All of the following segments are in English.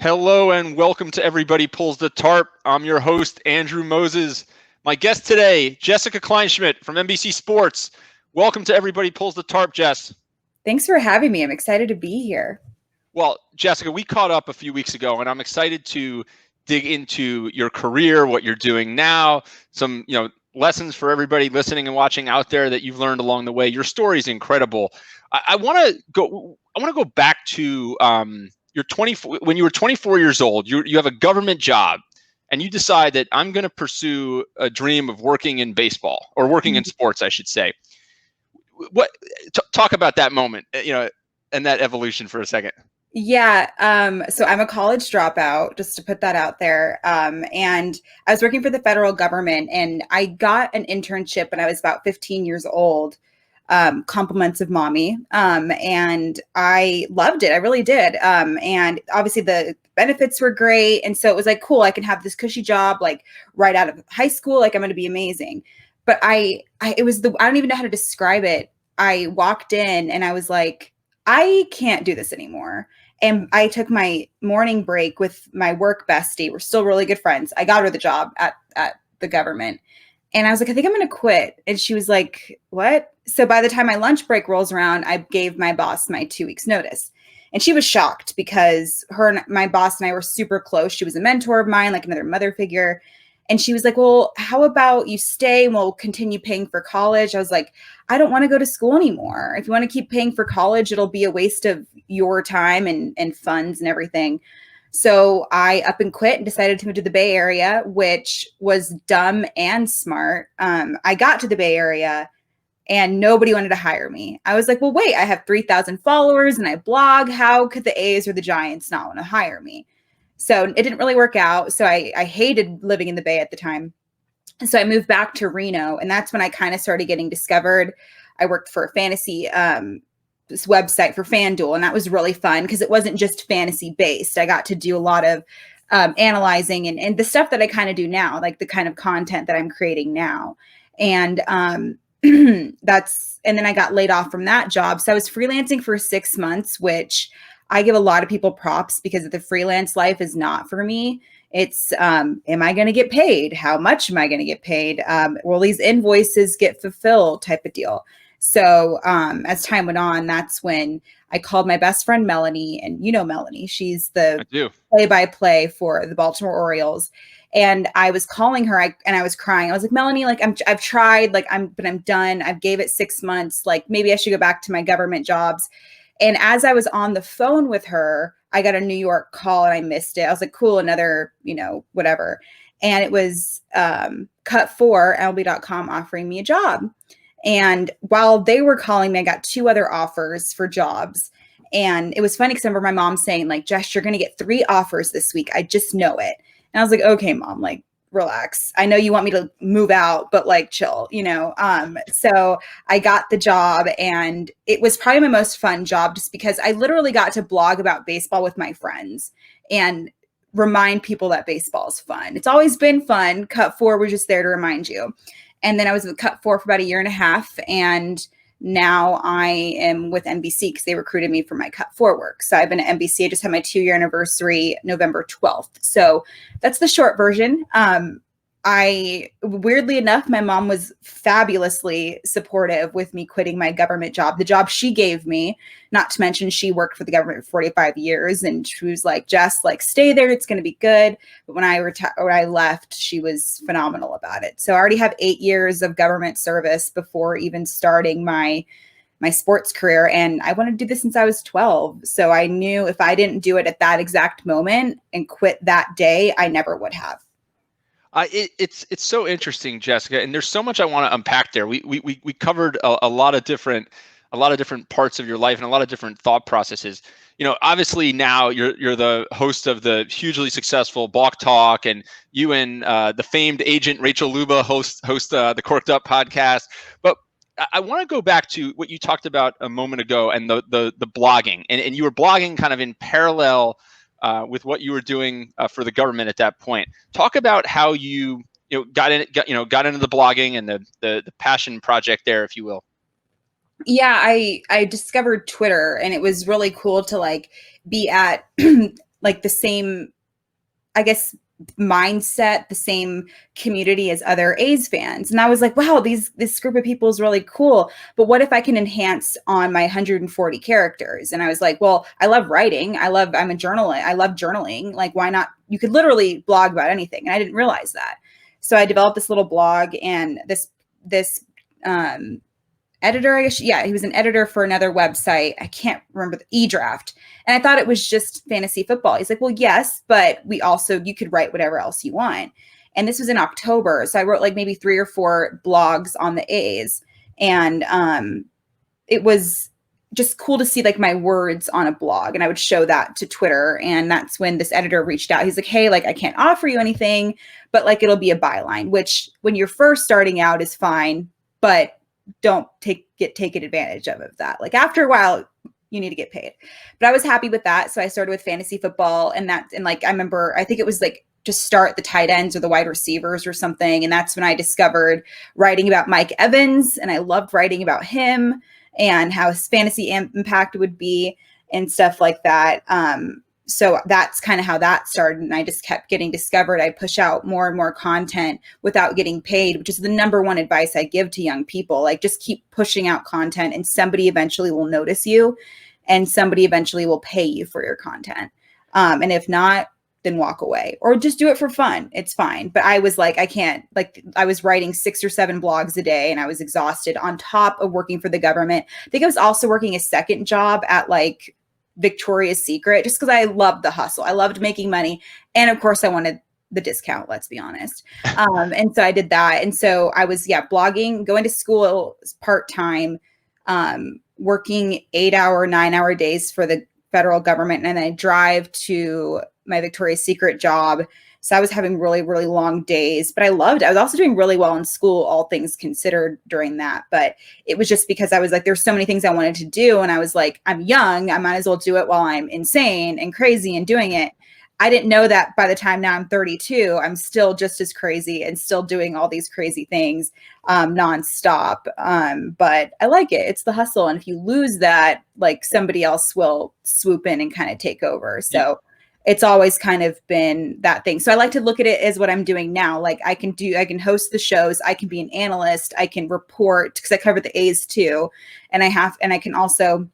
Hello and welcome to Everybody Pulls the Tarp. I'm your host, Andrew Moses. My guest today, Jessica Kleinschmidt from NBC Sports. Welcome to Everybody Pulls the Tarp, Jess. Thanks for having me. I'm excited to be here. Well, Jessica, we caught up a few weeks ago, and I'm excited to dig into your career, what you're doing now, some lessons for everybody listening and watching out there that you've learned along the way. Your story is incredible. I want to go back to when you were 24 years old. You have a government job, and you decide that I'm going to pursue a dream of working in baseball or working in sports, I should say. Talk about that moment, and that evolution for a second. Yeah. So I'm a college dropout, just to put that out there. And I was working for the federal government, and I got an internship when I was about 15 years old. Compliments of mommy. And I loved it. I really did. And obviously the benefits were great. And so it was like, cool, I can have this cushy job, like right out of high school. Like I'm going to be amazing. But I don't even know how to describe it. I walked in and I was like, I can't do this anymore. And I took my morning break with my work bestie. We're still really good friends. I got her the job at the government. And I was like, I think I'm going to quit. And she was like, what? So by the time my lunch break rolls around, I gave my boss my 2 weeks notice. And she was shocked because my boss and I were super close. She was a mentor of mine, like another mother figure. And she was like, well, how about you stay and we'll continue paying for college? I was like, I don't want to go to school anymore. If you want to keep paying for college, it'll be a waste of your time and funds and everything. So I up and quit and decided to move to the Bay Area, which was dumb and smart. I got to the Bay Area and nobody wanted to hire me. I was like, well, wait, I have 3,000 followers and I blog. How could the A's or the Giants not want to hire me? So it didn't really work out. So I hated living in the Bay at the time. And so I moved back to Reno, and that's when I kind of started getting discovered. I worked for a fantasy this website for FanDuel, and that was really fun because it wasn't just fantasy based. I got to do a lot of analyzing and the stuff that I kind of do now, like the kind of content that I'm creating now. And and then I got laid off from that job. So I was freelancing for 6 months, which I give a lot of people props because the freelance life is not for me. It's, am I going to get paid? How much am I going to get paid? Will these invoices get fulfilled type of deal? So as time went on, that's when I called my best friend, Melanie, and Melanie, she's the play-by-play for the Baltimore Orioles. And I was calling her and I was crying. I was like, Melanie, like I've tried, but I'm done. I've gave it 6 months. Like maybe I should go back to my government jobs. And as I was on the phone with her, I got a New York call and I missed it. I was like, cool, another, whatever. And it was Cut4, MLB.com, offering me a job. And while they were calling me, I got 2 other offers for jobs. And it was funny because I remember my mom saying, like, Jess, you're going to get 3 offers this week. I just know it. And I was like, okay, Mom, like, relax. I know you want me to move out, but like chill, So I got the job, and it was probably my most fun job just because I literally got to blog about baseball with my friends and remind people that baseball is fun. It's always been fun. Cut4 was just there to remind you. And then I was with Cut4 for about a year and a half. And now I am with NBC because they recruited me for my Cut4 work. So I've been at NBC. I just had my 2-year anniversary, November 12th. So that's the short version. Weirdly enough, my mom was fabulously supportive with me quitting my government job, the job she gave me, not to mention she worked for the government for 45 years. And she was like, Jess, like, stay there. It's going to be good. But when I left, she was phenomenal about it. So I already have 8 years of government service before even starting my sports career. And I wanted to do this since I was 12. So I knew if I didn't do it at that exact moment and quit that day, I never would have. It's so interesting, Jessica, and there's so much I want to unpack there. We covered a lot of different parts of your life and a lot of different thought processes. Obviously now you're the host of the hugely successful Balk Talk, and you and the famed agent Rachel Luba host the Cork'd Up podcast. But I want to go back to what you talked about a moment ago and the blogging, and you were blogging kind of in parallel with what you were doing for the government at that point. Talk about how you got into the blogging and the passion project there, if you will. Yeah, I discovered Twitter, and it was really cool to like be at like the same, I guess, mindset, the same community as other A's fans. And I was like, wow, this group of people is really cool. But what if I can enhance on my 140 characters? And I was like, well, I love writing. I'm a journalist. I love journaling. Like, why not? You could literally blog about anything. And I didn't realize that. So I developed this little blog, and this editor, I guess, yeah, he was an editor for another website. I can't remember, the eDraft. And I thought it was just fantasy football. He's like, well, yes, but you could write whatever else you want. And this was in October. So I wrote like maybe 3 or 4 blogs on the A's. And it was just cool to see like my words on a blog. And I would show that to Twitter. And that's when this editor reached out. He's like, hey, like, I can't offer you anything, but like, it'll be a byline, which when you're first starting out is fine, but don't take advantage of that. Like, after a while, you need to get paid. But I was happy with that. So I started with fantasy football, and like, I remember, I think it was like to start the tight ends or the wide receivers or something. And that's when I discovered writing about Mike Evans. And I loved writing about him and how his fantasy impact would be and stuff like that. So that's kind of how that started. And I just kept getting discovered. I'd push out more and more content without getting paid, which is the number one advice I give to young people. Like, just keep pushing out content, and somebody eventually will notice you, and somebody eventually will pay you for your content. And if not, then walk away, or just do it for fun. It's fine. But I was like, I can't, like, I was writing 6 or 7 blogs a day, and I was exhausted on top of working for the government. I think I was also working a second job at like Victoria's Secret, just because I loved the hustle. I loved making money. And of course I wanted the discount, let's be honest. And so I did that. And so I was, blogging, going to school part-time, working 8-hour, 9-hour days for the federal government. And then I drive to my Victoria's Secret job. So I was having really, really long days, but I loved it. I was also doing really well in school, all things considered, during that. But it was just because I was like, there's so many things I wanted to do. And I was like, I'm young. I might as well do it while I'm insane and crazy and doing it. I didn't know that by the time now I'm 32, I'm still just as crazy and still doing all these crazy things nonstop. But I like it. It's the hustle. And if you lose that, like, somebody else will swoop in and kind of take over. So it's always kind of been that thing. So I like to look at it as what I'm doing now. Like, I can host the shows. I can be an analyst. I can report, because I cover the A's too. And I can also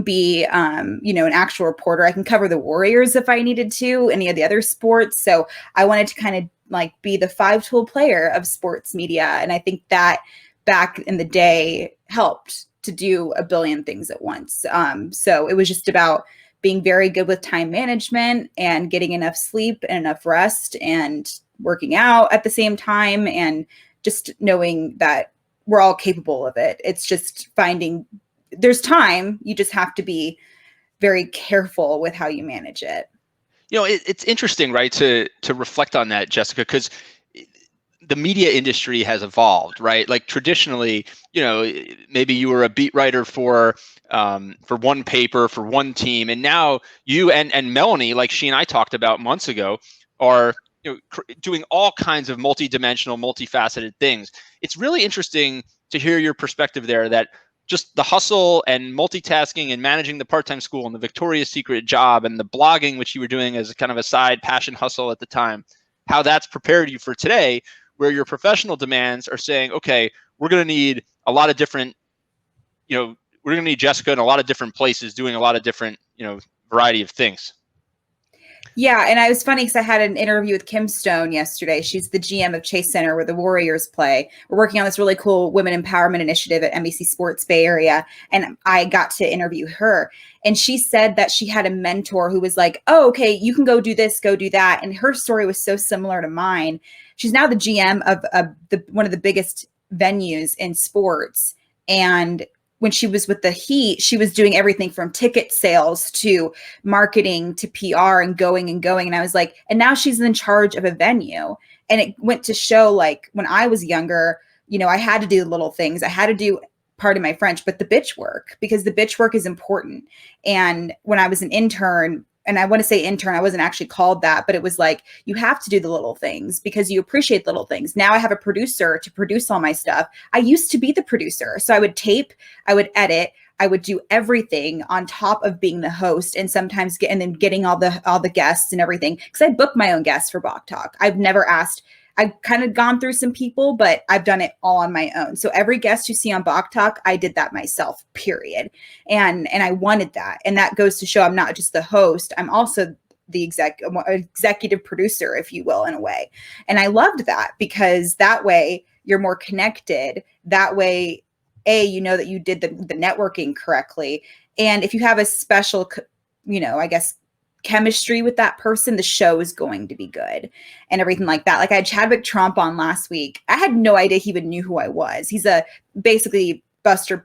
be, an actual reporter. I can cover the Warriors if I needed to, any of the other sports. So I wanted to kind of like be the 5-tool player of sports media. And I think that back in the day helped to do a billion things at once. So it was just about being very good with time management and getting enough sleep and enough rest and working out at the same time, and just knowing that we're all capable of it. It's just there's time. You just have to be very careful with how you manage it. It's interesting, right, to reflect on that, Jessica, because the media industry has evolved, right? Like, traditionally, maybe you were a beat writer for one paper, for one team, and now you and Melanie, like she and I talked about months ago, are doing all kinds of multidimensional, multifaceted things. It's really interesting to hear your perspective there, that just the hustle and multitasking and managing the part-time school and the Victoria's Secret job and the blogging, which you were doing as kind of a side passion hustle at the time, how that's prepared you for today, where your professional demands are saying, okay, we're going to need a lot of different, we're going to need Jessica in a lot of different places doing a lot of different, variety of things. Yeah. And it was funny because I had an interview with Kim Stone yesterday. She's the GM of Chase Center, where the Warriors play. We're working on this really cool women empowerment initiative at NBC Sports Bay Area. And I got to interview her. And she said that she had a mentor who was like, oh, okay, you can go do this, go do that. And her story was so similar to mine. She's now the GM of one of the biggest venues in sports. And when she was with the Heat, she was doing everything from ticket sales to marketing to PR and going. And I was like, and now she's in charge of a venue. And it went to show, like, when I was younger, I had to do the little things. I had to do, pardon my French, but the bitch work, because the bitch work is important. And when I was an intern, and I want to say intern, I wasn't actually called that, but it was like, you have to do the little things because you appreciate little things. Now I have a producer to produce all my stuff. I used to be the producer. So I would tape, I would edit, I would do everything on top of being the host, and sometimes getting all the guests and everything, because I book my own guests for Balk Talk. I've never asked. I've kind of gone through some people, but I've done it all on my own. So every guest you see on Balk Talk, I did that myself, period. And I wanted that. And that goes to show I'm not just the host, I'm also the executive producer, if you will, in a way. And I loved that, because that way you're more connected. That way, you know that you did the networking correctly. And if you have a special, I guess, chemistry with that person, the show is going to be good and everything like that. Like, I had Chadwick Trump on last week. I had no idea he even knew who I was. He's basically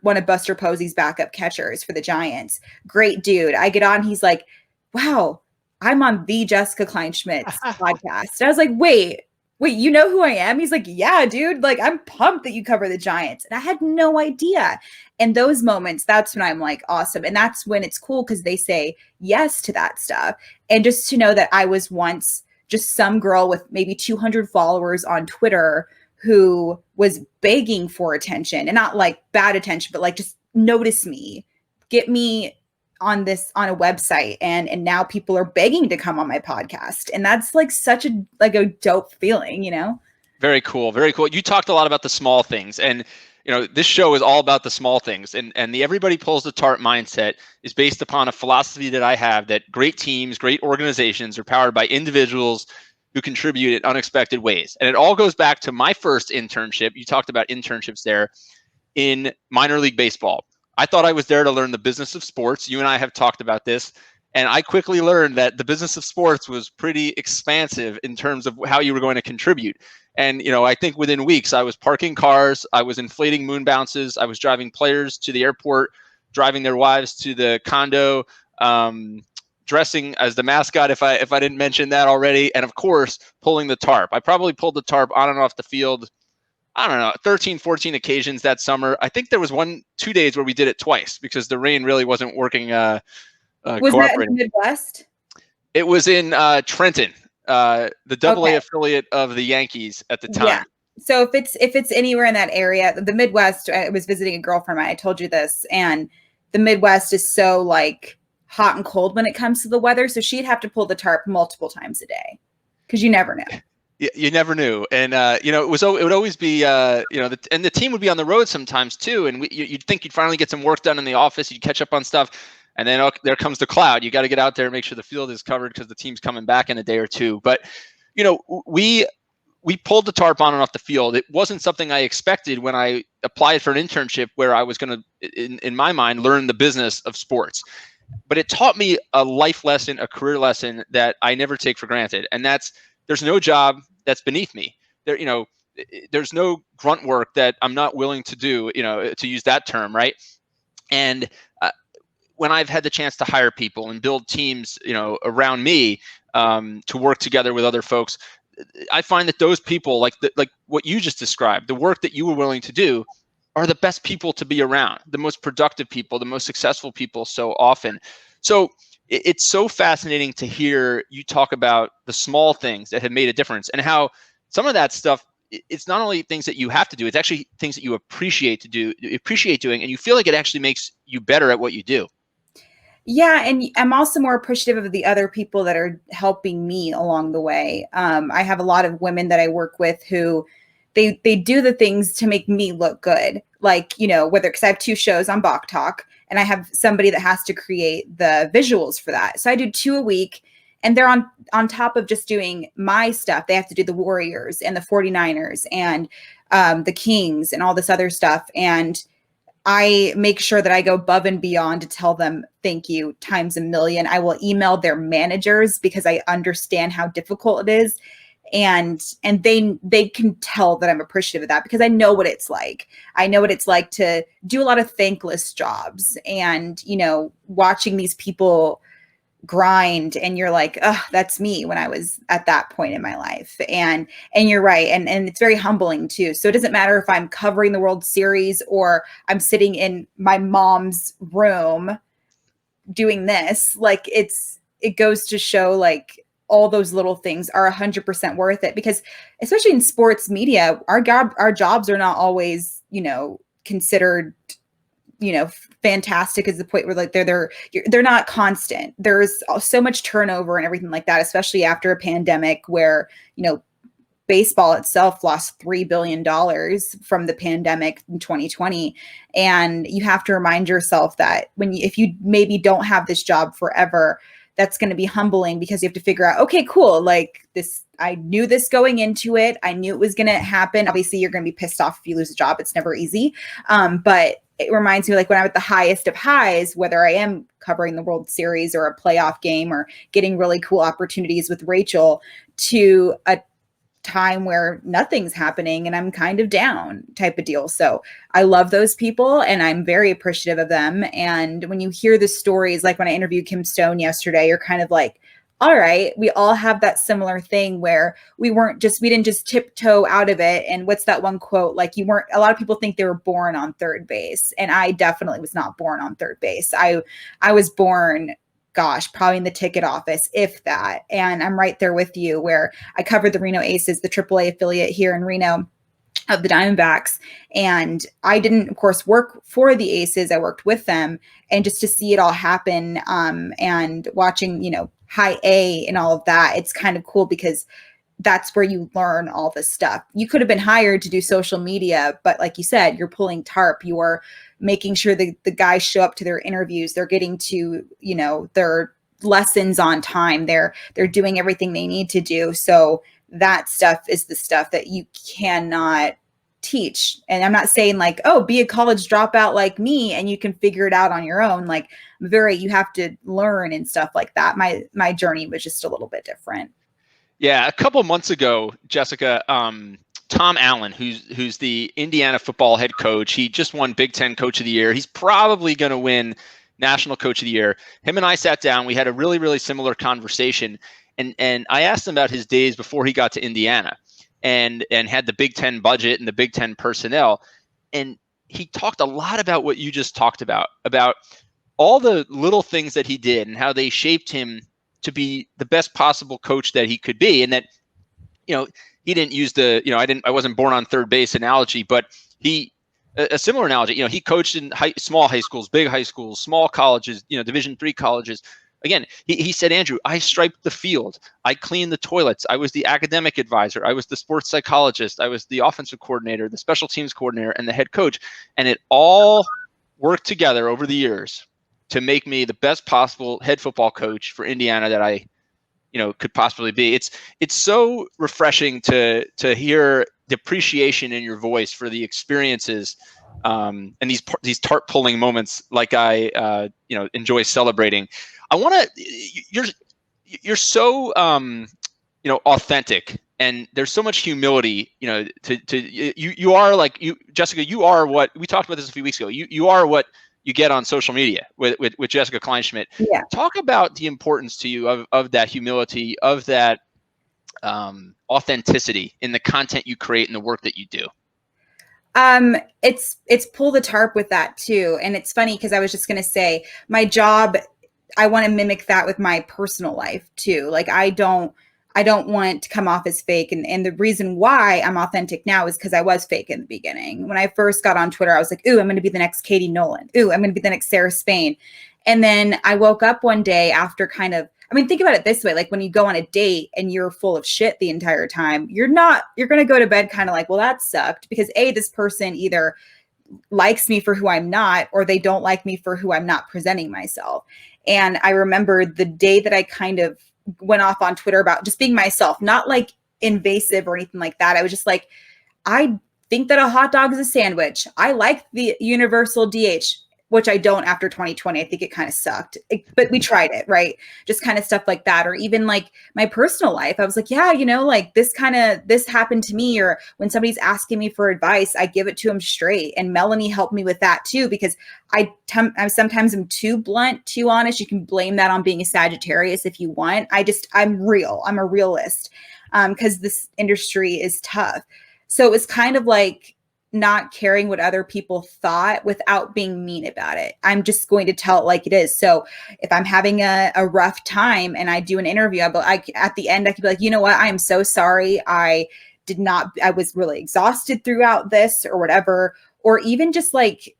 one of Buster Posey's backup catchers for the Giants. Great dude. I get on, he's like, wow, I'm on the Jessica Kleinschmidt's podcast. And I was like, wait, you know who I am? He's like, yeah, dude, like, I'm pumped that you cover the Giants. And I had no idea. And those moments, that's when I'm like, awesome. And that's when it's cool, because they say yes to that stuff. And just to know that I was once just some girl with maybe 200 followers on Twitter who was begging for attention, and not like bad attention, but like, just notice me, get me on a website, and now people are begging to come on my podcast. And that's like such a dope feeling, Very cool. Very cool. You talked a lot about the small things, and this show is all about the small things, and the everybody pulls the tarp mindset is based upon a philosophy that I have, that great teams, great organizations are powered by individuals who contribute in unexpected ways. And it all goes back to my first internship. You talked about internships there in minor league baseball. I thought I was there to learn the business of sports. You and I have talked about this. And I quickly learned that the business of sports was pretty expansive in terms of how you were going to contribute. And, I think within weeks, I was parking cars, I was inflating moon bounces, I was driving players to the airport, driving their wives to the condo, dressing as the mascot, if I didn't mention that already, and of course, pulling the tarp. I probably pulled the tarp on and off the field, I don't know, 13, 14 occasions that summer. I think there was 2 days where we did it twice because the rain really wasn't working. Was that in the Midwest? It was in Trenton, the AA affiliate of the Yankees at the time. Yeah. So if it's anywhere in that area, the Midwest, I was visiting a girlfriend of mine, I told you this, and the Midwest is so like hot and cold when it comes to the weather. So she'd have to pull the tarp multiple times a day, because you never know. You never knew. And, it would always be, and the team would be on the road sometimes too. And you'd think you'd finally get some work done in the office. You'd catch up on stuff. And then there comes the cloud. You got to get out there and make sure the field is covered because the team's coming back in a day or two. But, we pulled the tarp on and off the field. It wasn't something I expected when I applied for an internship where I was going to, in my mind, learn the business of sports. But it taught me a life lesson, a career lesson that I never take for granted. And that's, there's no job that's beneath me. There's no grunt work that I'm not willing to do, to use that term, right? And when I've had the chance to hire people and build teams, around me to work together with other folks, I find that those people, like what you just described, the work that you were willing to do, are the best people to be around, the most productive people, the most successful people so often. So it's so fascinating to hear you talk about the small things that have made a difference, and how some of that stuff, it's not only things that you have to do, it's actually things that you appreciate doing, and you feel like it actually makes you better at what you do. Yeah. And I'm also more appreciative of the other people that are helping me along the way. I have a lot of women that I work with who they do the things to make me look good. Like, because I have 2 shows on Balk Talk, and I have somebody that has to create the visuals for that. So I do 2 a week, and they're on top of just doing my stuff. They have to do the Warriors and the 49ers and the Kings and all this other stuff. And I make sure that I go above and beyond to tell them thank you times a million. I will email their managers because I understand how difficult it is. And they can tell that I'm appreciative of that, because I know what it's like. I know what it's like to do a lot of thankless jobs, and, watching these people grind, and you're like, oh, that's me when I was at that point in my life. And you're right. And it's very humbling too. So it doesn't matter if I'm covering the World Series or I'm sitting in my mom's room doing this, like it goes to show, like, all those little things are 100% worth it, because especially in sports media, our jobs are not always, considered fantastic is the point where like they're not constant. There's so much turnover and everything like that, especially after a pandemic where, baseball itself lost $3 billion from the pandemic in 2020. And you have to remind yourself that if you maybe don't have this job forever, that's going to be humbling because you have to figure out, okay, cool. Like this, I knew this going into it. I knew it was going to happen. Obviously you're going to be pissed off if you lose a job. It's never easy. But it reminds me, like when I'm at the highest of highs, whether I am covering the World Series or a playoff game or getting really cool opportunities with Rachel, to a time where nothing's happening and I'm kind of down type of deal. So I love those people and I'm very appreciative of them. And when you hear the stories, like when I interviewed Kim Stone yesterday, you're kind of like, all right, we all have that similar thing where we didn't just tiptoe out of it. And what's that one quote? Like a lot of people think they were born on third base. And I definitely was not born on third base. I was born, gosh, probably in the ticket office, if that. And I'm right there with you where I covered the Reno Aces, the AAA affiliate here in Reno of the Diamondbacks. And I didn't, of course, work for the Aces. I worked with them. And just to see it all happen and watching, high A and all of that, it's kind of cool because that's where you learn all this stuff. You could have been hired to do social media, but like you said, you're pulling tarp, you're making sure the guys show up to their interviews, they're getting to, their lessons on time, they're doing everything they need to do. So that stuff is the stuff that you cannot teach. And I'm not saying like, oh, be a college dropout like me and you can figure it out on your own. Like you have to learn and stuff like that. My journey was just a little bit different. Yeah, a couple months ago, Jessica, Tom Allen, who's the Indiana football head coach, he just won Big Ten Coach of the Year. He's probably going to win National Coach of the Year. Him and I sat down. We had a really, really similar conversation, and I asked him about his days before he got to Indiana, and had the Big Ten budget and the Big Ten personnel, and he talked a lot about what you just talked about all the little things that he did and how they shaped him to be the best possible coach that he could be. And that, he didn't use I wasn't born on third base analogy, but a similar analogy, he coached in small high schools, big high schools, small colleges, Division III colleges. Again, he said, Andrew, I striped the field. I cleaned the toilets. I was the academic advisor. I was the sports psychologist. I was the offensive coordinator, the special teams coordinator, and the head coach. And it all worked together over the years to make me the best possible head football coach for Indiana that I, could possibly be. It's so refreshing to hear the appreciation in your voice for the experiences and these tarp pulling moments like I enjoy celebrating. I want to you're so authentic, and there's so much humility, you are like Jessica, you are what we talked about this a few weeks ago. You are what you get on social media with Jessica Kleinschmidt. Yeah. Talk about the importance to you of that humility, of that authenticity in the content you create and the work that you do. It's pull the tarp with that too. And it's funny because I was just going to say my job, I want to mimic that with my personal life too. Like I don't want to come off as fake. And the reason why I'm authentic now is because I was fake in the beginning. When I first got on Twitter, I was like, ooh, I'm going to be the next Katie Nolan. Ooh, I'm going to be the next Sarah Spain. And then I woke up one day after think about it this way. Like when you go on a date and you're full of shit the entire time, you're going to go to bed kind of like, well, that sucked because this person either likes me for who I'm not, or they don't like me for who I'm not presenting myself. And I remember the day that I kind of went off on Twitter about just being myself, not like invasive or anything like that. I was just like, I think that a hot dog is a sandwich. I like the universal DH, which I don't after 2020. I think it kind of sucked, but we tried it, right? Just kind of stuff like that. Or even like my personal life. I was like, yeah, like this happened to me. Or when somebody's asking me for advice, I give it to them straight. And Melanie helped me with that too, because I sometimes am too blunt, too honest. You can blame that on being a Sagittarius if you want. I'm real. I'm a realist because this industry is tough. So it was kind of like not caring what other people thought without being mean about it. I'm just going to tell it like it is. So if I'm having a rough time and I do an interview, at the end, I could be like, you know what? I am so sorry. I was really exhausted throughout this or whatever. Or even just like,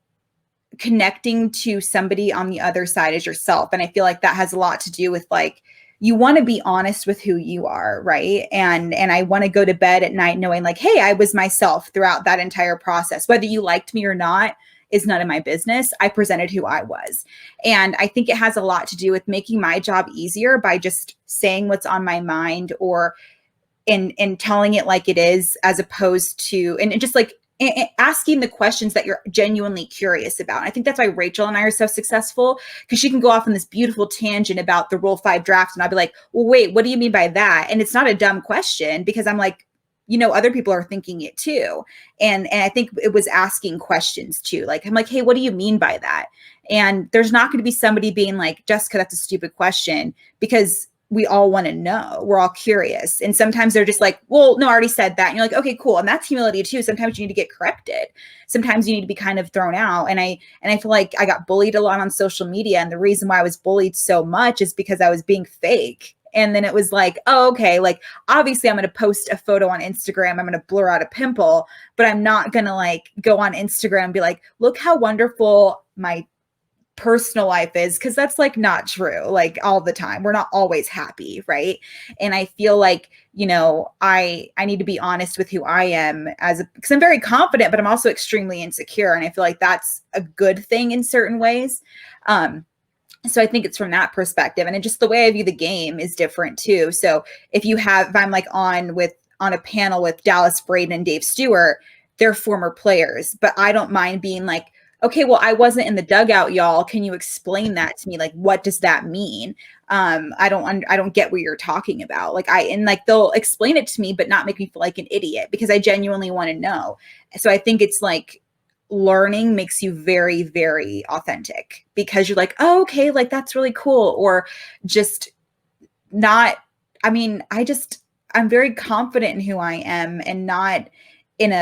connecting to somebody on the other side as yourself. And I feel like that has a lot to do with like, you want to be honest with who you are, right? And I want to go to bed at night knowing like, hey, I was myself throughout that entire process. Whether you liked me or not is none of my business. I presented who I was. And I think it has a lot to do with making my job easier by just saying what's on my mind, or in telling it like it is, as opposed to, and just like asking the questions that you're genuinely curious about. And I think that's why Rachel and I are so successful, because she can go off on this beautiful tangent about the Rule 5 draft. And I'll be like, well, wait, what do you mean by that? And it's not a dumb question, because I'm like, other people are thinking it too. And I think it was asking questions too. Like, I'm like, hey, what do you mean by that? And there's not going to be somebody being like, Jessica, that's a stupid question, because we all want to know. We're all curious. And sometimes they're just like, well, no, I already said that. And you're like, okay, cool. And that's humility too. Sometimes you need to get corrected. Sometimes you need to be kind of thrown out. And I feel like I got bullied a lot on social media. And the reason why I was bullied so much is because I was being fake. And then it was like, oh, okay, like obviously I'm going to post a photo on Instagram. I'm going to blur out a pimple, but I'm not going to like go on Instagram and be like, look how wonderful my personal life is, because that's like not true. Like all the time, we're not always happy, right? And I feel like I need to be honest with who I am, because I'm very confident, but I'm also extremely insecure, and I feel like that's a good thing in certain ways. So I think it's from that perspective, and just the way I view the game is different too. So if I'm like on a panel with Dallas Braden and Dave Stewart, they're former players, but I don't mind being like, okay, well, I wasn't in the dugout, y'all. Can you explain that to me? Like, what does that mean? I don't get what you're talking about. Like they'll explain it to me, but not make me feel like an idiot, because I genuinely want to know. So I think it's like learning makes you very, very authentic, because you're like, oh, okay, like that's really cool. Or just not, I'm very confident in who I am, and not in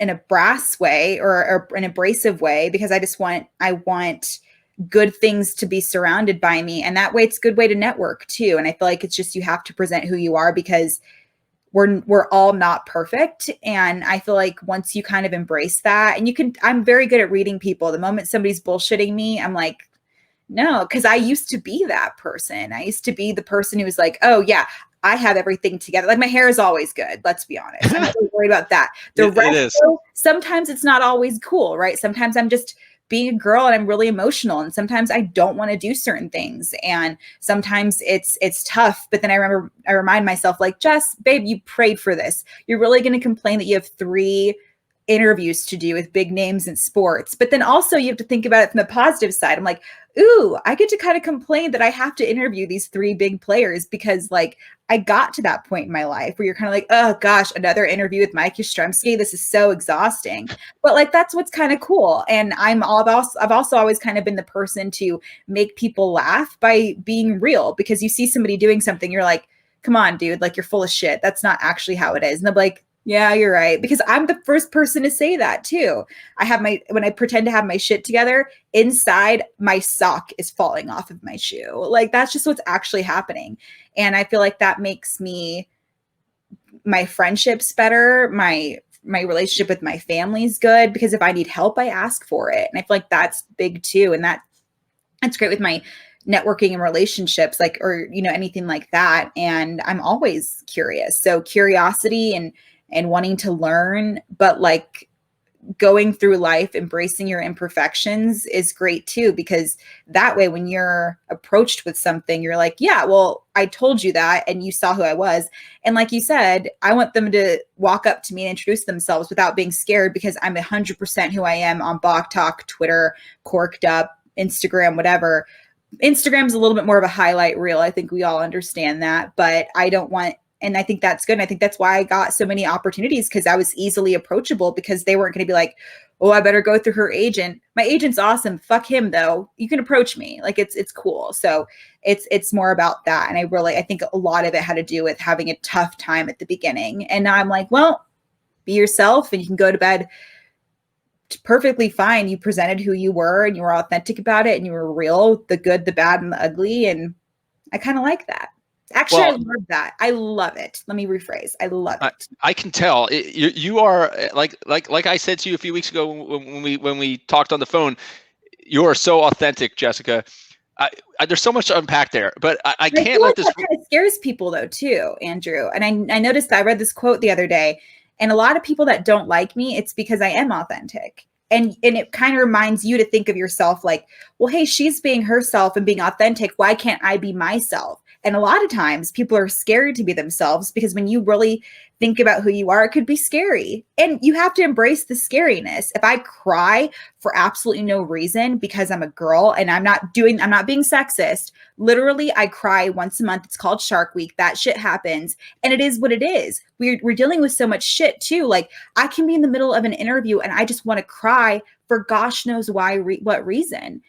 a brass way or an abrasive way, because I want good things to be surrounded by me. And that way it's a good way to network too. And I feel like it's just, you have to present who you are, because we're all not perfect. And I feel like once you kind of embrace that, and I'm very good at reading people. The moment somebody's bullshitting me, I'm like, no, because I used to be that person. I used to be the person who was like, oh yeah, I have everything together. Like my hair is always good. Let's be honest. I'm not really worried about that. The rest, though, sometimes it's not always cool, right? Sometimes I'm just being a girl and I'm really emotional, and sometimes I don't want to do certain things, and sometimes it's tough. But then I remind myself, like, Jess, babe, you prayed for this. You're really going to complain that you have 3 interviews to do with big names in sports, but then also you have to think about it from the positive side. I'm like, ooh, I get to kind of complain that I have to interview these 3 big players, because like I got to that point in my life where you're kind of like, oh gosh, another interview with Mike Yastrzemski. This is so exhausting. But like, that's what's kind of cool. And I've also always kind of been the person to make people laugh by being real, because you see somebody doing something, you're like, come on, dude, like you're full of shit. That's not actually how it is. And they're like, yeah, you're right. Because I'm the first person to say that too. When I pretend to have my shit together, inside my sock is falling off of my shoe. Like that's just what's actually happening. And I feel like that makes my friendships better. My relationship with my family's good, because if I need help, I ask for it. And I feel like that's big too. And that's great with my networking and relationships, like, or, anything like that. And I'm always curious. So curiosity and wanting to learn, but like going through life, embracing your imperfections is great too, because that way, when you're approached with something, you're like, yeah, well, I told you that, and you saw who I was. And like you said, I want them to walk up to me and introduce themselves without being scared, because I'm 100% who I am on Balk Talk, Twitter, Cork'd Up, Instagram, whatever. Instagram's a little bit more of a highlight reel. I think we all understand that, but I don't want, and I think that's good. And I think that's why I got so many opportunities, because I was easily approachable, because they weren't going to be like, oh, I better go through her agent. My agent's awesome. Fuck him though. You can approach me. Like it's cool. So it's more about that. And I think a lot of it had to do with having a tough time at the beginning. And now I'm like, well, be yourself, and you can go to bed perfectly fine. You presented who you were, and you were authentic about it, and you were real, the good, the bad, and the ugly. And I kind of like that. Actually, I love that. I love it. Let me rephrase. I love it. I can tell you are like I said to you a few weeks ago when we talked on the phone. You are so authentic, Jessica. There's so much to unpack there, but I And I can't feel let like this. that kind of scares people though too, Andrew. And I noticed that I read this quote the other day, and a lot of people that don't like me, it's because I am authentic. And it kind of reminds you to think of yourself like, well, hey, she's being herself and being authentic. Why can't I be myself? And a lot of times people are scared to be themselves because when you really think about who you are, it could be scary. And you have to embrace the scariness. If I cry for absolutely no reason because I'm a girl and I'm not being sexist, literally I cry once a month. It's called Shark Week. That shit happens. And it is what it is. We're dealing with so much shit too. Like I can be in the middle of an interview and I just want to cry for gosh knows why, what reason.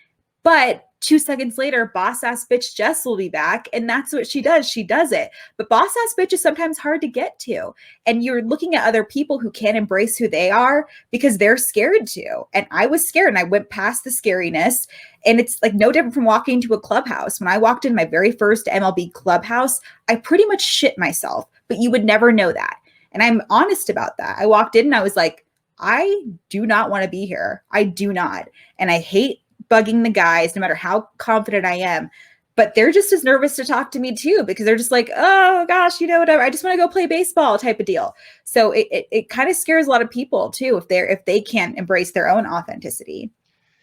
But 2 seconds later, boss ass bitch Jess will be back. And that's what she does. She does it. But boss ass bitch is sometimes hard to get to. And you're looking at other people who can't embrace who they are because they're scared to. And I was scared and I went past the scariness. And it's like no different from walking into a clubhouse. When I walked in my very first MLB clubhouse, I pretty much shit myself, but you would never know that. And I'm honest about that. I walked in and I was like, I do not want to be here. I do not. And I hate bugging the guys, no matter how confident I am, but they're just as nervous to talk to me too, because they're just like, oh gosh, whatever. I just want to go play baseball type of deal. So it kind of scares a lot of people too, if they can't embrace their own authenticity.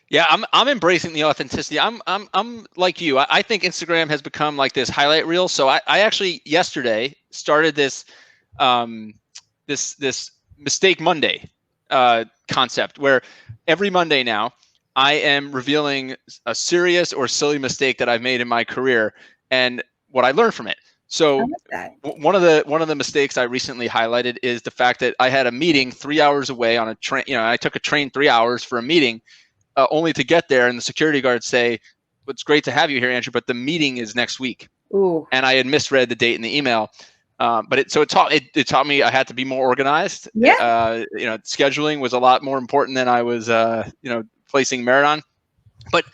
Yeah, I'm embracing the authenticity. I'm like you. I think Instagram has become like this highlight reel. So I actually yesterday started this this Mistake Monday concept where every Monday now I am revealing a serious or silly mistake that I've made in my career and what I learned from it. So one of the mistakes I recently highlighted is the fact that I had a meeting 3 hours away on a train. I took a train 3 hours for a meeting, only to get there and the security guards say, "Well, it's great to have you here, Andrew, but the meeting is next week." Ooh. And I had misread the date in the email. But it taught me I had to be more organized. Yeah. Scheduling was a lot more important than I was placing merit on. But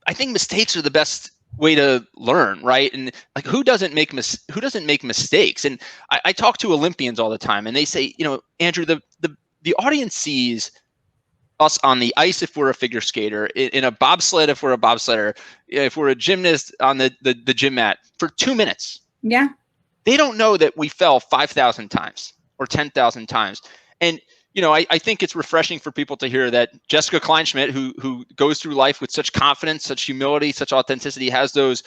I think mistakes are the best way to learn, right? And like who doesn't make mistakes? And I talk to Olympians all the time, and they say, Andrew, the audience sees us on the ice if we're a figure skater, in a bobsled if we're a bobsledder, if we're a gymnast on the gym mat for 2 minutes. Yeah. They don't know that we fell 5,000 times or 10,000 times. And I think it's refreshing for people to hear that Jessica Kleinschmidt, who goes through life with such confidence, such humility, such authenticity, has those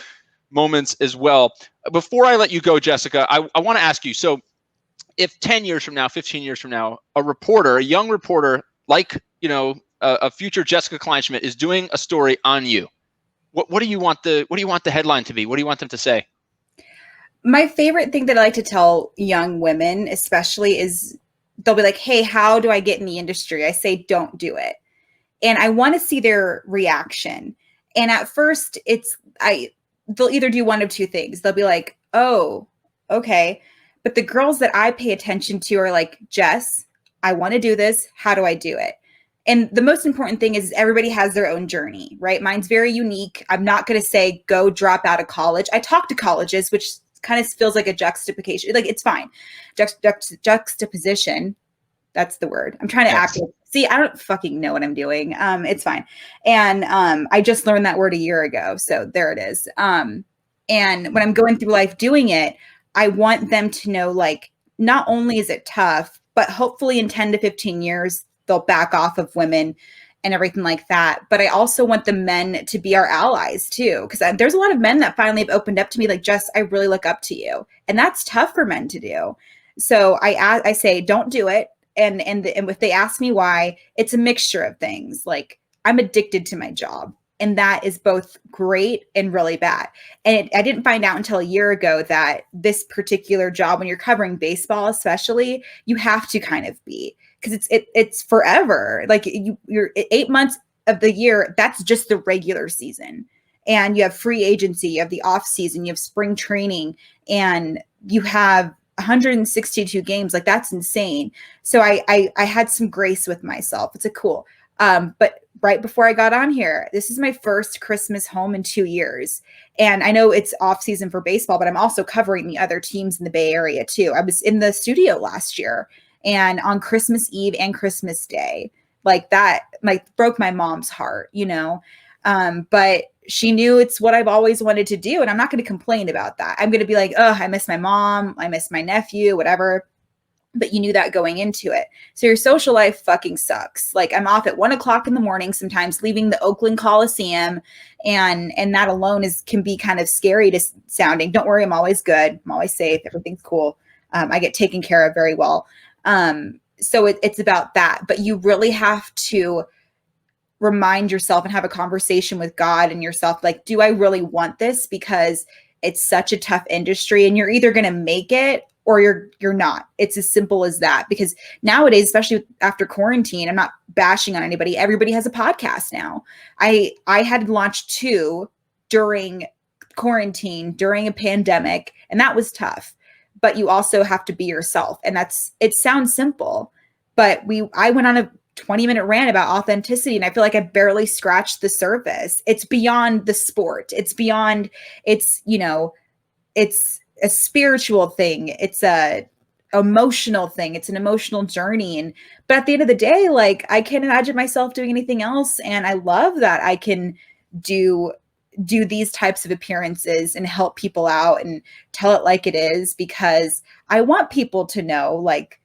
moments as well. Before I let you go, Jessica, I want to ask you, so if 10 years from now, 15 years from now, a young reporter like, a future Jessica Kleinschmidt is doing a story on you, what do you want the headline to be? What do you want them to say? My favorite thing that I like to tell young women, especially, is they'll be like, hey, how do I get in the industry? I say, don't do it. And I want to see their reaction. And at first they'll either do one of two things. They'll be like, oh, okay. But the girls that I pay attention to are like, Jess, I want to do this. How do I do it? And the most important thing is everybody has their own journey, right? Mine's very unique. I'm not going to say, go drop out of college. I talk to colleges, which kind of feels like a juxtaposition. Like, it's fine. Juxtaposition. That's the word. I'm trying to act. See, I don't fucking know what I'm doing. It's fine. And I just learned that word a year ago. So there it is. And when I'm going through life doing it, I want them to know, like, not only is it tough, but hopefully in 10 to 15 years, they'll back off of women and everything like that. But I also want the men to be our allies too. Because there's a lot of men that finally have opened up to me like, Jess, I really look up to you. And that's tough for men to do. So I say, don't do it. And if they ask me why, it's a mixture of things. Like, I'm addicted to my job. And that is both great and really bad. And I didn't find out until a year ago that this particular job, when you're covering baseball especially, you have to kind of be. Because it's forever. Like you're 8 months of the year, that's just the regular season. And you have free agency, you have the off season, you have spring training, and you have 162 games. Like, that's insane. So I had some grace with myself. It's cool. But right before I got on here, this is my first Christmas home in 2 years. And I know it's off season for baseball, but I'm also covering the other teams in the Bay Area too. I was in the studio last year. And on Christmas Eve and Christmas Day, like that, like broke my mom's heart, but she knew it's what I've always wanted to do. And I'm not going to complain about that. I'm going to be like, oh, I miss my mom. I miss my nephew, whatever. But you knew that going into it. So your social life fucking sucks. Like I'm off at 1:00 in the morning, sometimes leaving the Oakland Coliseum. And that alone can be kind of scary to sounding. Don't worry. I'm always good. I'm always safe. Everything's cool. I get taken care of very well. So it's about that, but you really have to remind yourself and have a conversation with God and yourself. Like, do I really want this? Because it's such a tough industry and you're either going to make it or you're not. It's as simple as that. Because nowadays, especially after quarantine, I'm not bashing on anybody. Everybody has a podcast now. I had launched 2 during quarantine, during a pandemic, and that was tough. But you also have to be yourself. And it sounds simple, but I went on a 20-minute rant about authenticity. And I feel like I barely scratched the surface. It's beyond the sport. It's beyond, it's a spiritual thing. It's a emotional thing. It's an emotional journey. But at the end of the day, like I can't imagine myself doing anything else. And I love that I can do these types of appearances and help people out and tell it like it is, because I want people to know, like,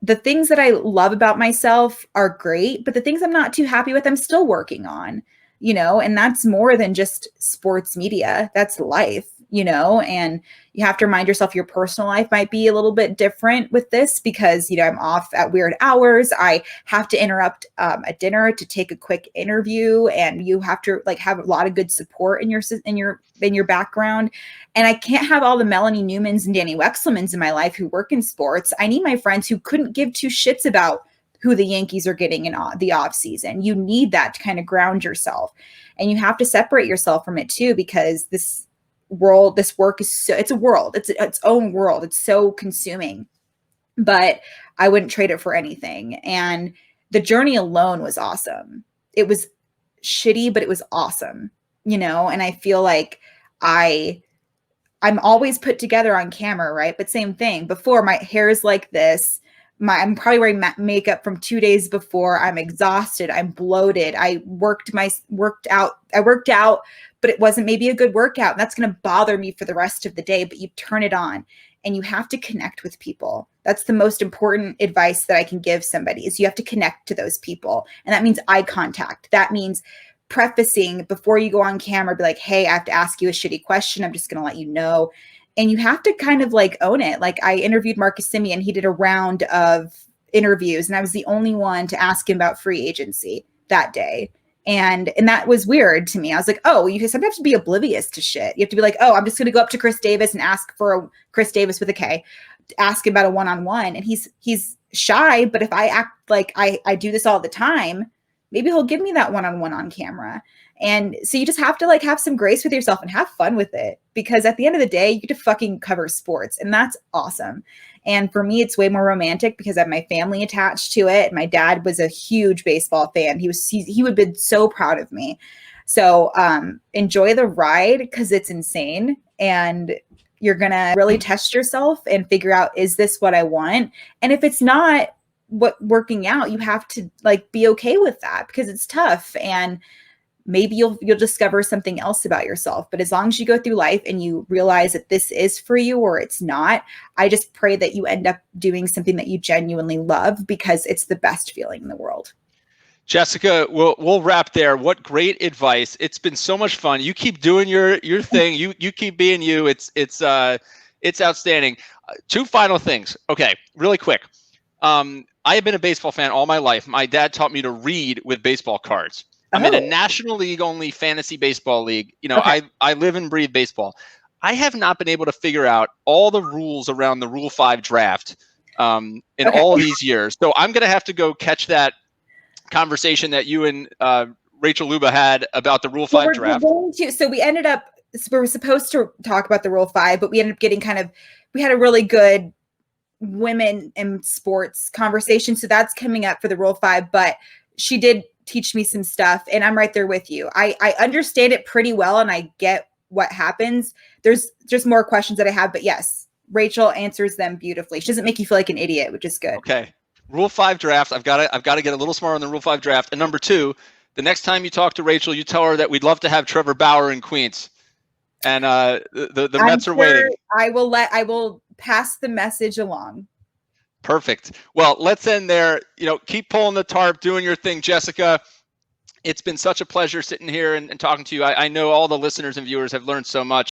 the things that I love about myself are great, but the things I'm not too happy with, I'm still working on, and that's more than just sports media. That's life, and you have to remind yourself your personal life might be a little bit different with this because, I'm off at weird hours. I have to interrupt a dinner to take a quick interview, and you have to like have a lot of good support in your background. And I can't have all the Melanie Newmans and Danny Wexelmans in my life who work in sports. I need my friends who couldn't give 2 shits about who the Yankees are getting in the off season. You need that to kind of ground yourself, and you have to separate yourself from it too, because this work is it's a world. It's its own world. It's so consuming, but I wouldn't trade it for anything. And the journey alone was awesome. It was shitty, but it was awesome, and I feel like I'm always put together on camera, right? But same thing. Before, my hair is like this. I'm probably wearing makeup from 2 days before. I'm exhausted. I'm bloated. I worked out, but it wasn't maybe a good workout. And that's going to bother me for the rest of the day. But you turn it on and you have to connect with people. That's the most important advice that I can give somebody, is you have to connect to those people. And that means eye contact. That means prefacing before you go on camera, be like, hey, I have to ask you a shitty question. I'm just going to let you know. And you have to kind of like own it. Like I interviewed Marcus Simeon. He did a round of interviews and I was the only one to ask him about free agency that day. And that was weird to me. I was like, oh, you sometimes have to be oblivious to shit. You have to be like, oh, I'm just going to go up to Chris Davis and ask for a Chris Davis with a K, ask him about a one-on-one. And he's shy, but if I act like I do this all the time, maybe he'll give me that one-on-one on camera. And so you just have to like have some grace with yourself and have fun with it, because at the end of the day, you get to fucking cover sports, and that's awesome. And for me, it's way more romantic because I have my family attached to it. My dad was a huge baseball fan. He would have been so proud of me. So enjoy the ride, because it's insane. And you're going to really test yourself and figure out, is this what I want? And if it's not working out, you have to like be okay with that, because it's tough. And maybe you'll discover something else about yourself. But as long as you go through life and you realize that this is for you or it's not, I just pray that you end up doing something that you genuinely love, because it's the best feeling in the world. Jessica, we'll wrap there. What great advice. It's been so much fun. You keep doing your thing. You keep being you. It's outstanding. 2 final things. Okay, really quick. I have been a baseball fan all my life. My dad taught me to read with baseball cards. I'm in a National League only fantasy baseball league. Okay. I live and breathe baseball. I have not been able to figure out all the rules around the Rule 5 draft in all of these years. So I'm going to have to go catch that conversation that you and Rachel Luba had about the Rule 5 draft. So we were supposed to talk about the Rule 5, but we ended up getting we had a really good women in sports conversation. So that's coming up for the Rule 5, but she did teach me some stuff, and I'm right there with you. I understand it pretty well, and I get what happens. There's just more questions that I have, but yes, Rachel answers them beautifully. She doesn't make you feel like an idiot, which is good. Okay. Rule 5 draft. I've got to get a little smarter on the Rule 5 draft. And number 2, the next time you talk to Rachel, you tell her that we'd love to have Trevor Bauer in Queens. And the Mets are waiting. I will pass the message along. Perfect. Well, let's end there. Keep pulling the tarp, doing your thing, Jessica. It's been such a pleasure sitting here and talking to you. I know all the listeners and viewers have learned so much.